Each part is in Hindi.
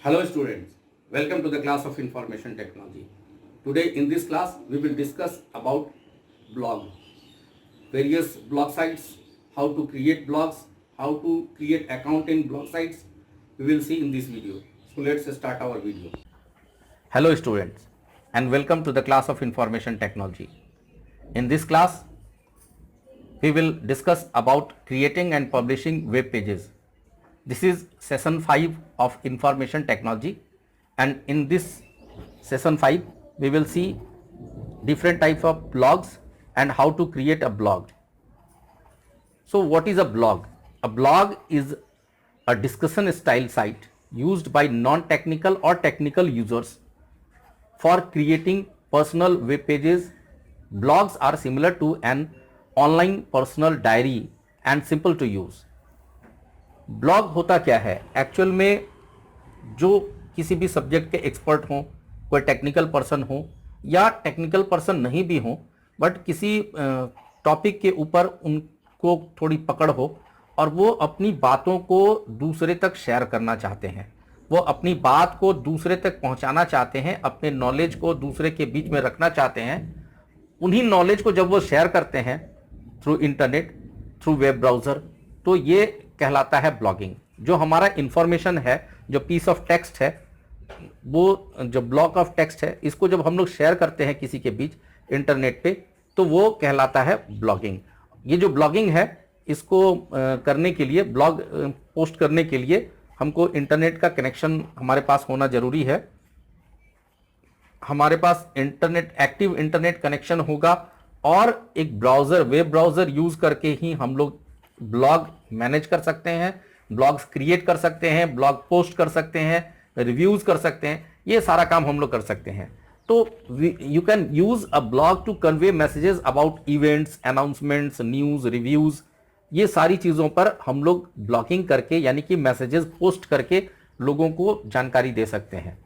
Hello students, welcome to the class of information technology. Today in this class we will discuss about blog, various blog sites, how to create blogs, how to create account in blog sites. We will see in this video. So let's start our video. Hello students and welcome to the class of information technology. In this class we will discuss about creating and publishing web pages. This is session 5 of information technology, and in this session 5 we will see different types of blogs and how to create a blog. So what is a blog? A blog is a discussion style site used by non-technical or technical users for creating personal web pages. Blogs are similar to an online personal diary and simple to use. Blog होता क्या है? एक्चुअल में जो किसी भी सब्जेक्ट के एक्सपर्ट हों, कोई टेक्निकल पर्सन हो या टेक्निकल पर्सन नहीं भी हो, बट किसी टॉपिक के ऊपर उनको थोड़ी पकड़ हो और वो अपनी बातों को दूसरे तक शेयर करना चाहते हैं, वो अपनी बात को दूसरे तक पहुंचाना चाहते हैं, अपने नॉलेज को दूसरे के बीच में रखना चाहते हैं। उन्हीं नॉलेज को जब वो शेयर करते हैं through internet, through web browser, तो ये कहलाता है ब्लॉगिंग। जो हमारा इंफॉर्मेशन है, जो पीस ऑफ टेक्स्ट है, वो जो ब्लॉक ऑफ टेक्स्ट है, इसको जब हम लोग शेयर करते हैं किसी के बीच इंटरनेट पे, तो वो कहलाता है ब्लॉगिंग। ये जो ब्लॉगिंग है, इसको करने के लिए, ब्लॉग पोस्ट करने के लिए हमको इंटरनेट का कनेक्शन हमारे पास होना ज़रूरी है। हमारे पास इंटरनेट, एक्टिव इंटरनेट कनेक्शन होगा और एक ब्राउज़र, वेब ब्राउज़र यूज़ करके ही हम लोग ब्लॉग मैनेज कर सकते हैं, ब्लॉग्स क्रिएट कर सकते हैं, ब्लॉग पोस्ट कर सकते हैं, रिव्यूज़ कर सकते हैं। ये सारा काम हम लोग कर सकते हैं। तो you can use a blog to convey messages about events, announcements, news, reviews. ये सारी चीज़ों पर हम लोग ब्लॉगिंग करके, यानी कि मैसेजेस पोस्ट करके लोगों को जानकारी दे सकते हैं।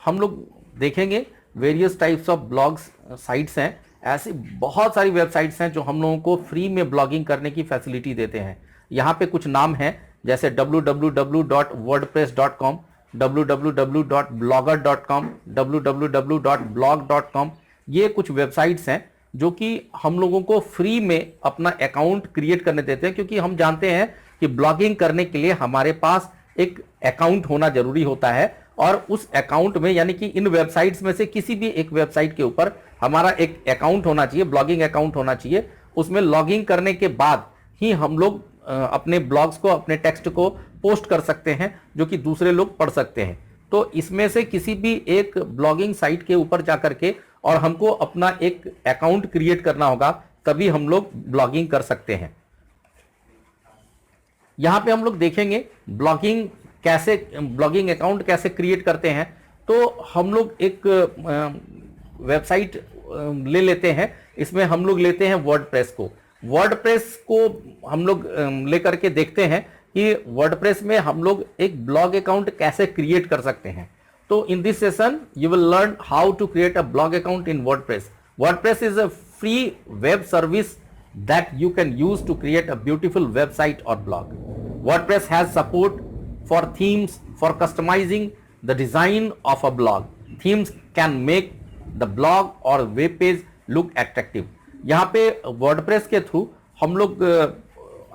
हम लोग देखेंगे various types of blogs sites हैं। ऐसी बहुत सारी वेबसाइट्स हैं जो हम लोगों को फ्री में ब्लॉगिंग करने की फैसिलिटी देते हैं। यहाँ पे कुछ नाम हैं, जैसे www.wordpress.com, www.blogger.com, www.blog.com। ये कुछ वेबसाइट्स हैं जो कि हम लोगों को फ्री में अपना अकाउंट क्रिएट करने देते हैं, क्योंकि हम जानते हैं कि ब्लॉगिंग करने के लिए हमारे पास एक अकाउंट होना जरूरी होता है। और उस अकाउंट में, यानी कि इन वेबसाइट्स में से किसी भी एक वेबसाइट के ऊपर हमारा एक अकाउंट होना चाहिए, ब्लॉगिंग अकाउंट होना चाहिए। उसमें लॉगिंग करने के बाद ही हम लोग अपने ब्लॉग्स को, अपने टेक्स्ट को पोस्ट कर सकते हैं, जो कि दूसरे लोग पढ़ सकते हैं। तो इसमें से किसी भी एक ब्लॉगिंग साइट के ऊपर जाकर के और हमको अपना एक अकाउंट क्रिएट करना होगा, तभी हम लोग ब्लॉगिंग कर सकते हैं। यहाँ पे हम लोग देखेंगे ब्लॉगिंग अकाउंट कैसे क्रिएट करते हैं। तो हम लोग एक वेबसाइट ले लेते हैं। इसमें हम लोग लेते हैं वर्डप्रेस को। वर्डप्रेस को हम लोग लेकर के देखते हैं कि वर्डप्रेस में हम लोग एक ब्लॉग अकाउंट कैसे क्रिएट कर सकते हैं। तो in this session you will learn how to create a blog account in WordPress. WordPress is a free web service that you can use to create a beautiful website or blog. WordPress has support for themes for customizing the design of a blog. Themes can make the blog or web page look attractive. यहाँ पे WordPress के थ्रू हम लोग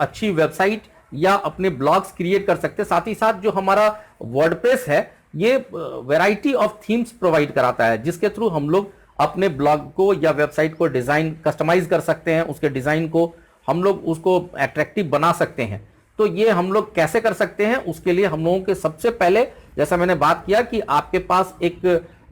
अच्छी वेबसाइट या अपने ब्लॉग्स क्रिएट कर सकते हैं। साथ ही साथ जो हमारा WordPress है, ये वैरायटी ऑफ थीम्स प्रोवाइड कराता है, जिसके थ्रू हम लोग अपने ब्लॉग को या वेबसाइट को डिज़ाइन, कस्टमाइज कर सकते हैं। उसके डिज़ाइन को हम लोग उसको अट्रैक्टिव बना सकते हैं। तो ये हम लोग कैसे कर सकते हैं, उसके लिए हम लोगों के सबसे पहले, जैसा मैंने बात किया कि आपके पास एक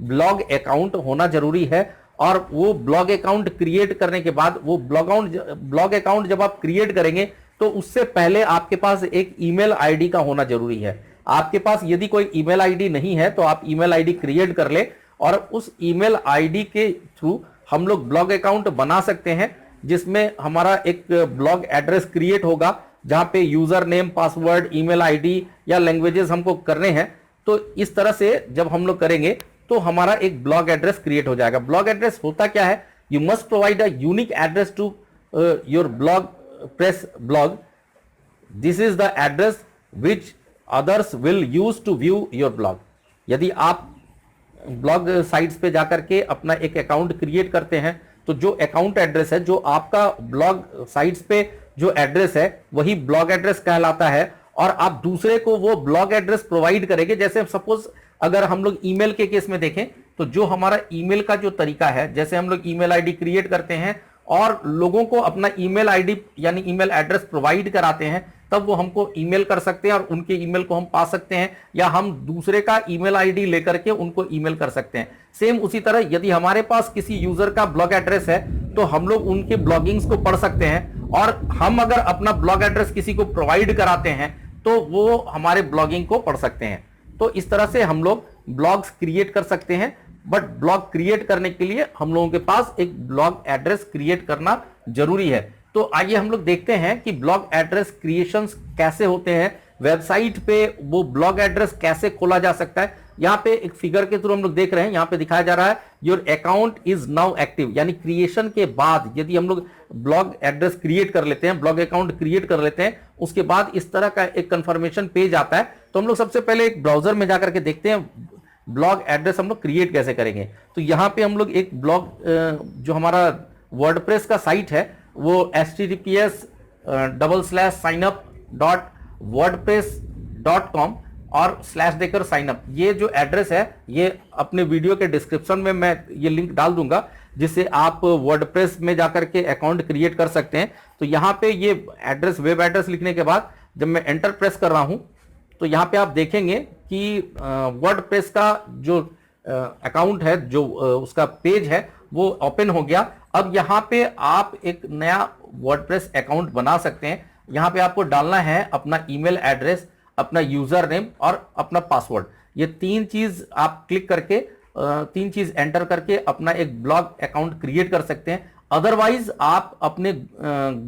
ब्लॉग अकाउंट होना जरूरी है। और वो ब्लॉग अकाउंट क्रिएट करने के बाद, वो ब्लॉग अकाउंट जब आप क्रिएट करेंगे तो उससे पहले आपके पास एक ईमेल आईडी का होना जरूरी है। आपके पास यदि कोई ईमेल आईडी नहीं है तो आप ईमेल आईडी क्रिएट कर ले और उस ईमेल आईडी के थ्रू हम लोग ब्लॉग अकाउंट बना सकते हैं, जिसमें हमारा एक ब्लॉग एड्रेस क्रिएट होगा, जहां पे user name, password, email ID या लैंग्वेजेस हमको करने हैं। तो इस तरह से जब हम लोग करेंगे तो हमारा एक ब्लॉग एड्रेस क्रिएट हो जाएगा। ब्लॉग एड्रेस होता क्या है? You must provide a unique address to your blog press blog. This is the address which others will use to view your blog. यदि आप ब्लॉग साइट्स पे जाकर के अपना एक अकाउंट क्रिएट करते हैं तो जो अकाउंट एड्रेस है, जो आपका ब्लॉग साइट्स पे जो एड्रेस है वही ब्लॉग एड्रेस कहलाता है और आप दूसरे को वो ब्लॉग एड्रेस प्रोवाइड करेंगे। जैसे सपोज अगर हम लोग ईमेल के केस में देखें तो जो हमारा ईमेल का जो तरीका है, जैसे हम लोग ईमेल आईडी क्रिएट करते हैं और लोगों को अपना ईमेल आईडी यानी ईमेल एड्रेस प्रोवाइड कराते हैं, तब वो हमको ईमेल कर सकते हैं और उनके ईमेल को हम पा सकते हैं या हम दूसरे का ईमेल आईडी लेकर के उनको ईमेल कर सकते हैं। सेम उसी तरह यदि हमारे पास किसी यूजर का ब्लॉग एड्रेस है तो हम लोग उनके ब्लॉगिंग्स को पढ़ सकते हैं और हम अगर अपना ब्लॉग एड्रेस किसी को प्रोवाइड कराते हैं तो वो हमारे ब्लॉगिंग को पढ़ सकते हैं। तो इस तरह से हम लोग ब्लॉग्स क्रिएट कर सकते हैं, बट ब्लॉग क्रिएट करने के लिए हम लोगों के पास एक ब्लॉग एड्रेस क्रिएट करना जरूरी है। तो आइए हम लोग देखते हैं कि ब्लॉग एड्रेस क्रिएशंस कैसे होते हैं, वेबसाइट पे वो ब्लॉग एड्रेस कैसे खोला जा सकता है। यहाँ पे एक फिगर के थ्रू हम लोग देख रहे हैं, यहाँ पे दिखाया जा रहा है your account is now active, यानी क्रिएशन के बाद यदि हम लोग ब्लॉग एड्रेस क्रिएट कर लेते हैं, ब्लॉग अकाउंट क्रिएट कर लेते हैं, उसके बाद इस तरह का एक कंफर्मेशन पेज आता है। तो हम लोग सबसे पहले एक ब्राउजर में जाकर के देखते हैं ब्लॉग एड्रेस हम लोग क्रिएट कैसे करेंगे। तो यहाँ पे हम लोग एक ब्लॉग जो हमारा वर्डप्रेस का साइट है वो https://signup.wordpress.com और स्लैश देकर साइनअप, ये जो एड्रेस है ये अपने वीडियो के डिस्क्रिप्शन में मैं ये लिंक डाल दूंगा जिससे आप वर्डप्रेस में जाकर के अकाउंट क्रिएट कर सकते हैं। तो यहाँ पे ये एड्रेस, वेब एड्रेस लिखने के बाद जब मैं एंटर प्रेस कर रहा हूं तो यहाँ पे आप देखेंगे कि वर्डप्रेस का जो अकाउंट है, जो उसका पेज है वो ओपन हो गया। अब यहाँ पे आप एक नया वर्डप्रेस अकाउंट बना सकते हैं। यहाँ पे आपको डालना है अपना ईमेल एड्रेस, अपना यूजर नेम और अपना पासवर्ड। ये तीन चीज आप क्लिक करके, तीन चीज एंटर करके अपना एक ब्लॉग अकाउंट क्रिएट कर सकते हैं। अदरवाइज आप अपने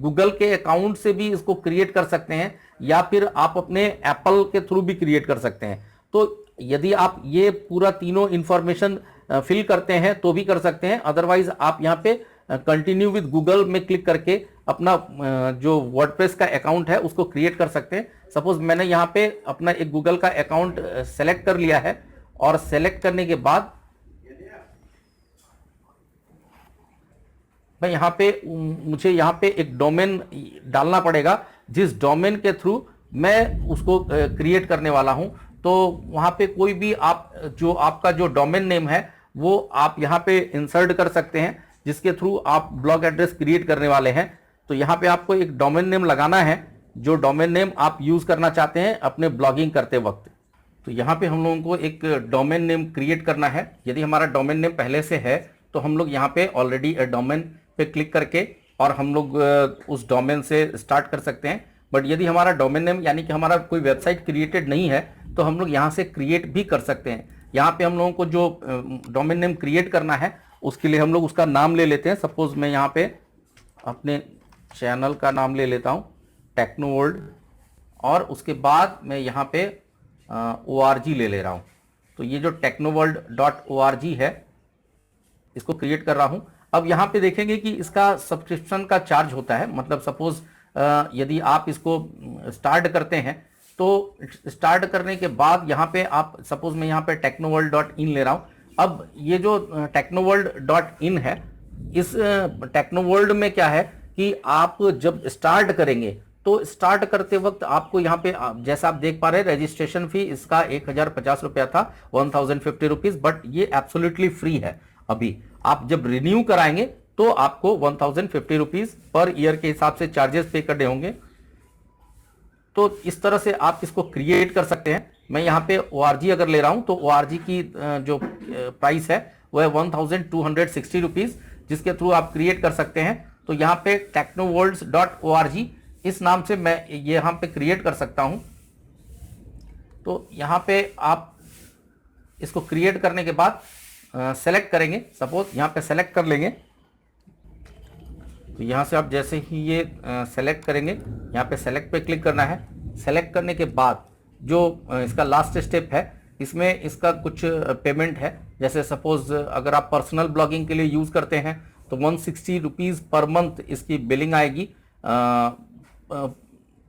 गूगल के अकाउंट से भी इसको क्रिएट कर सकते हैं या फिर आप अपने एप्पल के थ्रू भी क्रिएट कर सकते हैं। तो यदि आप ये पूरा तीनों इंफॉर्मेशन फिल करते हैं तो भी कर सकते हैं, अदरवाइज आप यहाँ पे कंटिन्यू विद गूगल में क्लिक करके अपना जो वर्डप्रेस का अकाउंट है उसको क्रिएट कर सकते हैं। सपोज मैंने यहाँ पे अपना एक गूगल का अकाउंट सेलेक्ट कर लिया है और सेलेक्ट करने के बाद मैं यहाँ पे मुझे यहाँ पे एक डोमेन डालना पड़ेगा जिस डोमेन के थ्रू मैं उसको क्रिएट करने वाला हूँ। तो वहाँ पे कोई भी आप जो आपका जो डोमेन नेम है वो आप यहाँ पे इंसर्ट कर सकते हैं जिसके थ्रू आप ब्लॉग एड्रेस क्रिएट करने वाले हैं। तो यहाँ पे आपको एक डोमेन नेम लगाना है जो डोमेन नेम आप यूज करना चाहते हैं अपने ब्लॉगिंग करते वक्त। तो यहाँ पे हम लोगों को एक डोमेन नेम क्रिएट करना है। यदि हमारा डोमेन नेम पहले से है तो हम लोग यहाँ पे ऑलरेडी डोमेन पे क्लिक करके और हम लोग उस डोमेन से स्टार्ट कर सकते हैं। बट यदि हमारा डोमेन नेम यानी कि हमारा कोई वेबसाइट क्रिएटेड नहीं है तो हम लोग यहाँ से क्रिएट भी कर सकते हैं। यहाँ पे हम लोगों को जो डोमेन नेम क्रिएट करना है उसके लिए हम लोग उसका नाम ले लेते हैं। सपोज मैं यहाँ पे अपने चैनल का नाम ले लेता हूँ टेक्नोवर्ल्ड और उसके बाद मैं यहाँ पे org ले ले रहा हूँ। तो ये जो technoworld.org है इसको क्रिएट कर रहा हूँ। अब यहाँ पे देखेंगे कि इसका सब्सक्रिप्शन का चार्ज होता है। मतलब सपोज यदि आप इसको स्टार्ट करते हैं तो स्टार्ट करने के बाद यहाँ पे आप सपोज मैं यहाँ पे technoworld.in ले रहा हूँ। अब ये जो technoworld.in है, इस टेक्नोवर्ल्ड में क्या है कि आप जब स्टार्ट करेंगे तो स्टार्ट करते वक्त आपको यहाँ पे जैसा आप देख पा रहे हैं रजिस्ट्रेशन फी इसका 1050 रुपया था, 1050 रुपीज, बट ये एब्सोल्युटली फ्री है। अभी आप जब रिन्यू कराएंगे तो आपको 1050 रुपीज पर ईयर के हिसाब से चार्जेस पे करने होंगे। तो इस तरह से आप इसको क्रिएट कर सकते हैं। मैं यहाँ पे org अगर ले रहा हूँ तो org की जो प्राइस है वो है 1260 रुपीज, जिसके थ्रू आप क्रिएट कर सकते हैं। तो यहाँ पे technoworlds.org इस नाम से मैं ये यहाँ पे क्रिएट कर सकता हूँ। तो यहाँ पे आप इसको क्रिएट करने के बाद सेलेक्ट करेंगे। सपोज यहाँ पे सेलेक्ट कर लेंगे तो यहाँ से आप जैसे ही ये सेलेक्ट करेंगे यहाँ पे सेलेक्ट पे क्लिक करना है। सेलेक्ट करने के बाद जो इसका लास्ट स्टेप है इसमें इसका कुछ पेमेंट है। जैसे सपोज अगर आप पर्सनल ब्लॉगिंग के लिए यूज़ करते हैं तो 160 रुपीज़ पर मंथ इसकी बिलिंग आएगी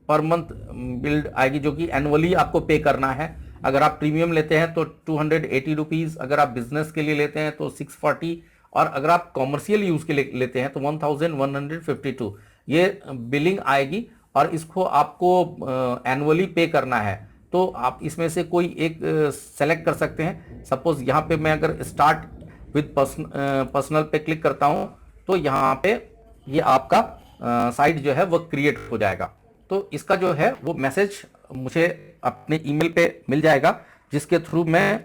पर मंथ बिल्ड आएगी जो कि एनुअली आपको पे करना है। अगर आप प्रीमियम लेते हैं तो 280 रुपीज़, अगर आप बिजनेस के लिए लेते हैं तो 640, और अगर आप कॉमर्शियल यूज़ के लिए लेते हैं तो 1152 ये बिलिंग आएगी, और इसको आपको एनुअली पे करना है। तो आप इसमें से कोई एक सेलेक्ट कर सकते हैं। सपोज यहाँ पे मैं अगर स्टार्ट विद पर्सनल पे क्लिक करता हूँ तो यहाँ पे ये आपका साइट जो है वो क्रिएट हो जाएगा। तो इसका जो है वो मैसेज मुझे अपने ईमेल पे मिल जाएगा, जिसके थ्रू मैं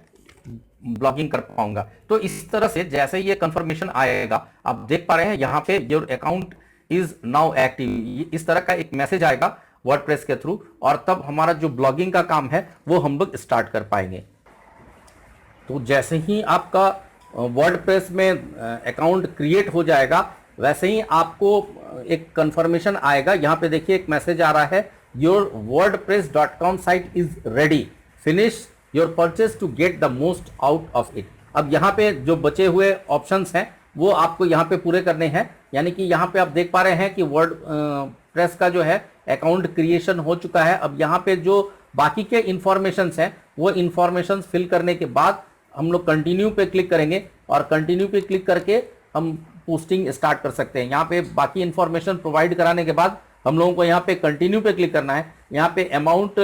ब्लॉगिंग कर पाऊंगा। तो इस तरह से जैसे ये कंफर्मेशन आएगा, आप देख पा रहे हैं यहाँ पे your account is now active, इस तरह का एक मैसेज आएगा वर्डप्रेस के थ्रू, और तब हमारा जो ब्लॉगिंग का काम है वो हम लोग स्टार्ट कर पाएंगे। तो जैसे ही आपका वर्डप्रेस में अकाउंट क्रिएट हो जाएगा, वैसे ही आपको एक कंफर्मेशन आएगा। यहाँ पे देखिए एक मैसेज आ रहा है, your wordpress.com site is ready, finish your purchase to get the most out of it. अब यहाँ पे जो बचे हुए ऑप्शंस हैं वो आपको यहाँ पे पूरे करने हैं। यानी कि यहाँ पे आप देख पा रहे हैं कि वर्ड प्रेस का जो है अकाउंट क्रिएशन हो चुका है। अब यहाँ पे जो बाकी के इंफॉर्मेशंस हैं वो इंफॉर्मेशंस फिल करने के बाद हम लोग कंटिन्यू पे क्लिक करेंगे, और कंटिन्यू पे क्लिक करके हम पोस्टिंग स्टार्ट कर सकते हैं। यहाँ पे बाकी इंफॉर्मेशन प्रोवाइड कराने के बाद हम लोगों को यहाँ पे कंटिन्यू पे क्लिक करना है। यहाँ पे अमाउंट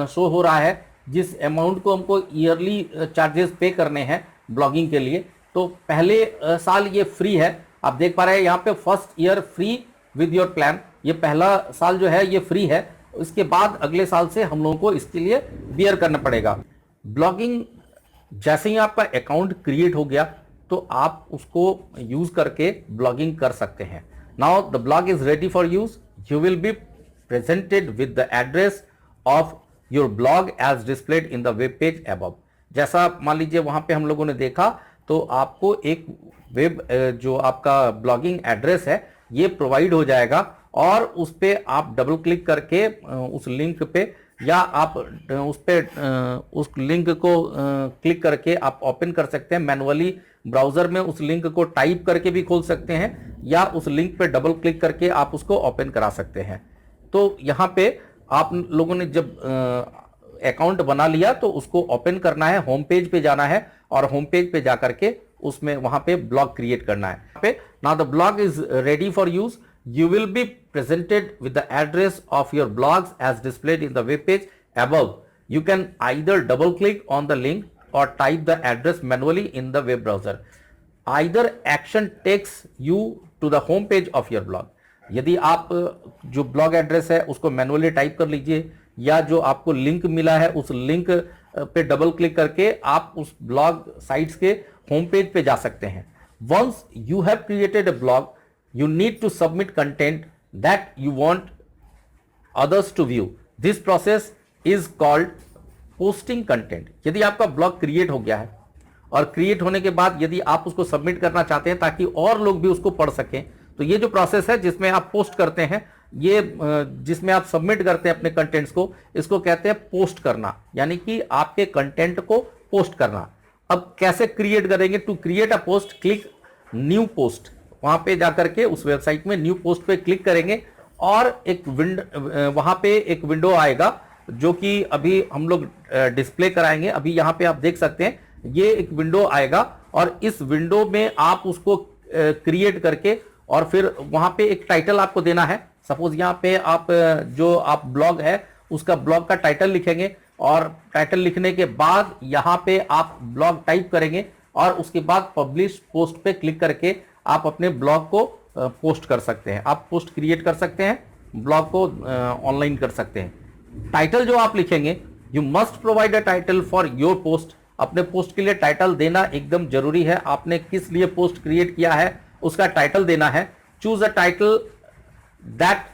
शो हो रहा है, जिस अमाउंट को हमको ईयरली चार्जेस पे करने हैं ब्लॉगिंग के लिए। तो पहले साल ये फ्री है, आप देख पा रहे हैं यहाँ पे first year free with your plan, ये पहला साल जो है ये फ्री है। इसके बाद अगले साल से हम लोगों को इसके लिए बियर करना पड़ेगा। ब्लॉगिंग जैसे ही आपका अकाउंट क्रिएट हो गया तो आप उसको यूज करके ब्लॉगिंग कर सकते हैं। Now the blog is ready for use, you will be presented with the address of your blog as displayed in the web page above. जैसा मान लीजिए वहां पे हम लोगों ने देखा, तो आपको एक वेब जो आपका ब्लॉगिंग एड्रेस है ये प्रोवाइड हो जाएगा, और उस पर आप डबल क्लिक करके उस लिंक पे, या आप उस लिंक को क्लिक करके आप ओपन कर सकते हैं। मैनुअली ब्राउजर में उस लिंक को टाइप करके भी खोल सकते हैं, या उस लिंक पे डबल क्लिक करके आप उसको ओपन करा सकते हैं। तो यहाँ पे आप लोगों ने जब अकाउंट बना लिया तो उसको ओपन करना है, होम पेज पे जाना है, और होम पेज पे जाकर के उसमें वहां पे ब्लॉग क्रिएट करना है। Now the blog is ready for use, you will be presented with the address of your blogs as displayed in the web page above. You can either double click on the link or type the address manually in the web browser. Either action takes you to the home page of your blog. यदि आप जो ब्लॉग एड्रेस है उसको मैनुअली टाइप कर लीजिए, या जो आपको लिंक मिला है उस लिंक पे डबल क्लिक करके आप उस ब्लॉग साइट्स के होम पेज पे जा सकते हैं। Once you have created a blog, you need to submit content that you want others to view. This process is called posting content. यदि आपका ब्लॉग क्रिएट हो गया है, और क्रिएट होने के बाद यदि आप उसको सबमिट करना चाहते हैं ताकि और लोग भी उसको पढ़ सकें, तो ये जो प्रोसेस है जिसमें आप पोस्ट करते हैं, ये जिसमें आप सबमिट करते हैं अपने कंटेंट्स को, इसको कहते हैं पोस्ट करना, यानी कि आपके कंटेंट को पोस्ट करना। अब कैसे क्रिएट करेंगे? To create a post click new post, वहां पे जाकर के उस वेबसाइट में न्यू पोस्ट पे क्लिक करेंगे, और एक वहां पे एक विंडो आएगा जो कि अभी हम लोग डिस्प्ले कराएंगे। अभी यहाँ पे आप देख सकते हैं ये एक विंडो आएगा, और इस विंडो में आप उसको क्रिएट करके, और फिर वहां पे एक टाइटल आपको देना है। सपोज यहाँ पे आप जो आप ब्लॉग है उसका ब्लॉग का टाइटल लिखेंगे, और टाइटल लिखने के बाद यहाँ पे आप ब्लॉग टाइप करेंगे, और उसके बाद पब्लिश पोस्ट पे क्लिक करके आप अपने ब्लॉग को पोस्ट कर सकते हैं। आप पोस्ट क्रिएट कर सकते हैं, ब्लॉग को ऑनलाइन कर सकते हैं। टाइटल जो आप लिखेंगे, you must provide a title for your post. अपने पोस्ट के लिए टाइटल देना एकदम जरूरी है। आपने किस लिए पोस्ट क्रिएट किया है उसका टाइटल देना है। Choose a title that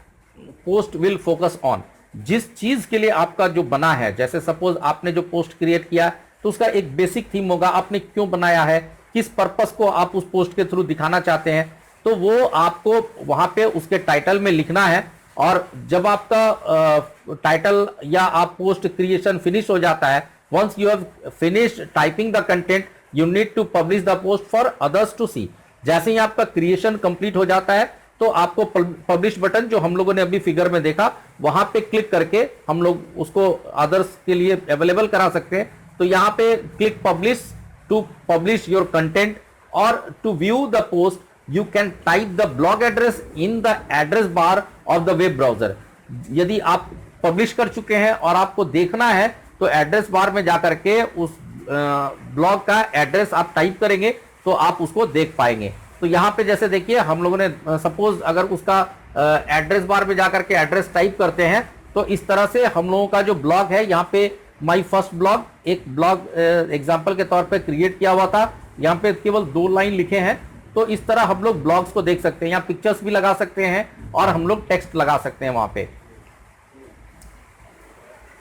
post will focus on. जिस चीज के लिए आपका जो बना है, जैसे सपोज आपने जो पोस्ट क्रिएट किया तो उसका एक बेसिक थीम होगा, आपने क्यों बनाया है, किस पर्पस को आप उस पोस्ट के थ्रू दिखाना चाहते हैं, तो वो आपको वहां पे उसके टाइटल में लिखना है। और जब आपका टाइटल या आप पोस्ट क्रिएशन फिनिश हो जाता है, once you have finished typing the content, you need to publish the post for others to see. जैसे ही आपका क्रिएशन कंप्लीट हो जाता है, तो आपको पब्लिश बटन जो हम लोगों ने अभी फिगर में देखा वहां पे क्लिक करके हम लोग उसको अदर्स के लिए अवेलेबल करा सकते हैं। तो यहाँ पे click publish to publish your content, और to view the post you can type the blog address in the address bar of the web browser. यदि आप पब्लिश कर चुके हैं और आपको देखना है तो एड्रेस बार में जाकर के उस ब्लॉग का एड्रेस आप टाइप करेंगे तो आप उसको देख पाएंगे। तो यहाँ पे जैसे देखिए हम लोगों ने सपोज अगर उसका एड्रेस बार में जाकर के एड्रेस टाइप करते हैं तो इस तरह से हम लोगों का जो ब्लॉग है, यहाँ पे माई फर्स्ट ब्लॉग, एक ब्लॉग एग्जाम्पल के तौर पे क्रिएट किया हुआ था, यहाँ पे केवल 2 लाइन लिखे हैं। तो इस तरह हम लोग ब्लॉग्स को देख सकते हैं। यहाँ पिक्चर्स भी लगा सकते हैं और हम लोग टेक्स्ट लगा सकते हैं वहां पे।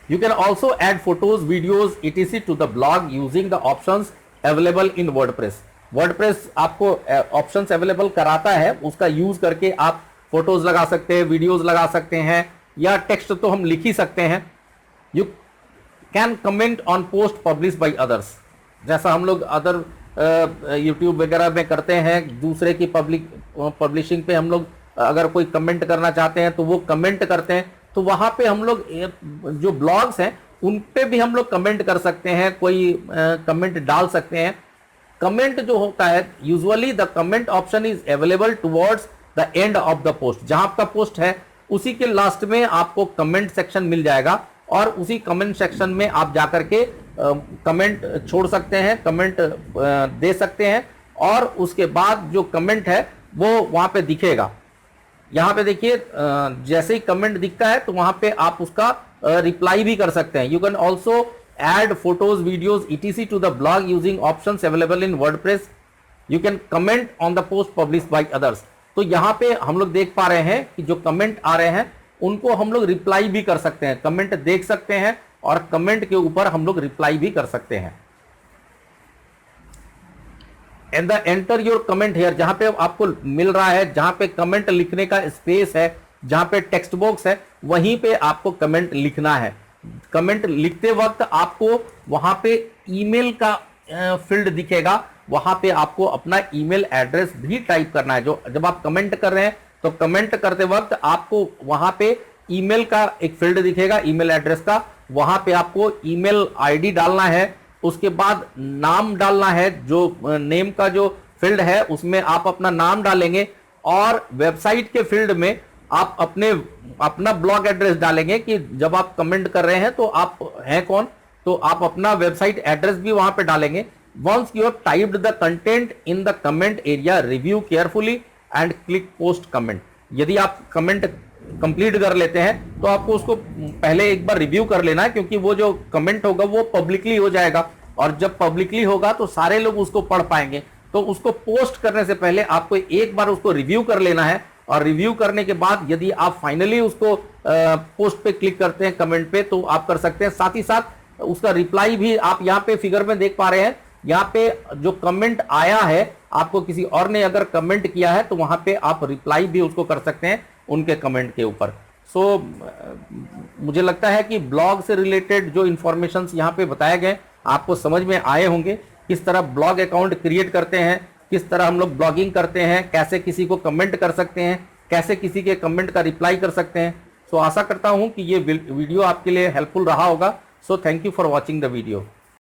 You can also add photos, videos, etc. to the blog using the options available in WordPress. WordPress आपको ऑप्शंस अवेलेबल कराता है, उसका यूज करके आप फोटोज लगा सकते हैं, वीडियोज लगा सकते हैं, या टेक्स्ट तो हम लिख ही सकते हैं। You can comment on post publish by others, जैसा हम लोग अदर यूट्यूब वगैरह में करते हैं, दूसरे की पब्लिशिंग पे हम लोग अगर कोई कमेंट करना चाहते हैं तो वो कमेंट करते हैं। तो वहां पे हम लोग जो ब्लॉग्स हैं उन पे भी हम लोग कमेंट कर सकते हैं, कोई कमेंट डाल सकते हैं। कमेंट जो होता है usually the comment option is available towards the end of the post. जहां आपका पोस्ट है उसी के लास्ट में आपको कमेंट सेक्शन मिल जाएगा, और उसी कमेंट सेक्शन में आप जाकर के कमेंट छोड़ सकते हैं, कमेंट दे सकते हैं, और उसके बाद जो कमेंट है वो वहां पे दिखेगा। यहाँ पे देखिए जैसे ही कमेंट दिखता है तो वहां पे आप उसका रिप्लाई भी कर सकते हैं। You can also add photos, videos etc to the blog using options available in WordPress. You can comment on the post publish by others. तो यहाँ पे हम लोग देख पा रहे हैं कि जो कमेंट आ रहे हैं उनको हम लोग रिप्लाई भी कर सकते हैं, कमेंट देख सकते हैं और कमेंट के ऊपर हम लोग रिप्लाई भी कर सकते हैं। And the enter your comment here, जहां पे आपको मिल रहा है, जहां पे कमेंट लिखने का स्पेस है, जहां पे टेक्स्ट बॉक्स है, वहीं पे आपको कमेंट लिखना है। कमेंट लिखते वक्त आपको वहां पे ईमेल का फील्ड दिखेगा, वहां पे आपको अपना ईमेल एड्रेस भी टाइप करना है। जो जब आप कमेंट कर रहे हैं तो कमेंट करते वक्त आपको वहां पे ईमेल का एक फील्ड दिखेगा, ईमेल एड्रेस का, वहां पे आपको ईमेल आईडी डालना है, उसके बाद नाम डालना है, जो नेम का जो फील्ड है उसमें आप अपना नाम डालेंगे, और वेबसाइट के फील्ड में आप अपना ब्लॉग एड्रेस डालेंगे कि जब आप कमेंट कर रहे हैं तो आप हैं कौन, तो आप अपना वेबसाइट एड्रेस भी वहां पे डालेंगे। Once you have typed the content in the comment area, review carefully and click post comment. यदि आप कमेंट कंप्लीट कर लेते हैं तो आपको उसको पहले एक बार रिव्यू कर लेना है, क्योंकि वो जो कमेंट होगा वो पब्लिकली हो जाएगा, और जब पब्लिकली होगा तो सारे लोग उसको पढ़ पाएंगे। तो उसको पोस्ट करने से पहले आपको एक बार उसको रिव्यू कर लेना है, और रिव्यू करने के बाद यदि आप फाइनली उसको पोस्ट पे क्लिक करते हैं कमेंट पे तो आप कर सकते हैं। साथ ही साथ उसका रिप्लाई भी आप यहाँ पे फिगर में देख पा रहे हैं। यहाँ पे जो कमेंट आया है, आपको किसी और ने अगर कमेंट किया है तो वहां पे आप रिप्लाई भी उसको कर सकते हैं उनके कमेंट के ऊपर। सो मुझे लगता है कि ब्लॉग से रिलेटेड जो इंफॉर्मेशंस यहाँ पे बताए गए आपको समझ में आए होंगे। किस तरह ब्लॉग अकाउंट क्रिएट करते हैं, किस तरह हम लोग ब्लॉगिंग करते हैं, कैसे किसी को कमेंट कर सकते हैं, कैसे किसी के कमेंट का रिप्लाई कर सकते हैं। सो आशा करता हूं कि ये वीडियो आपके लिए हेल्पफुल रहा होगा। So thank you for watching the video.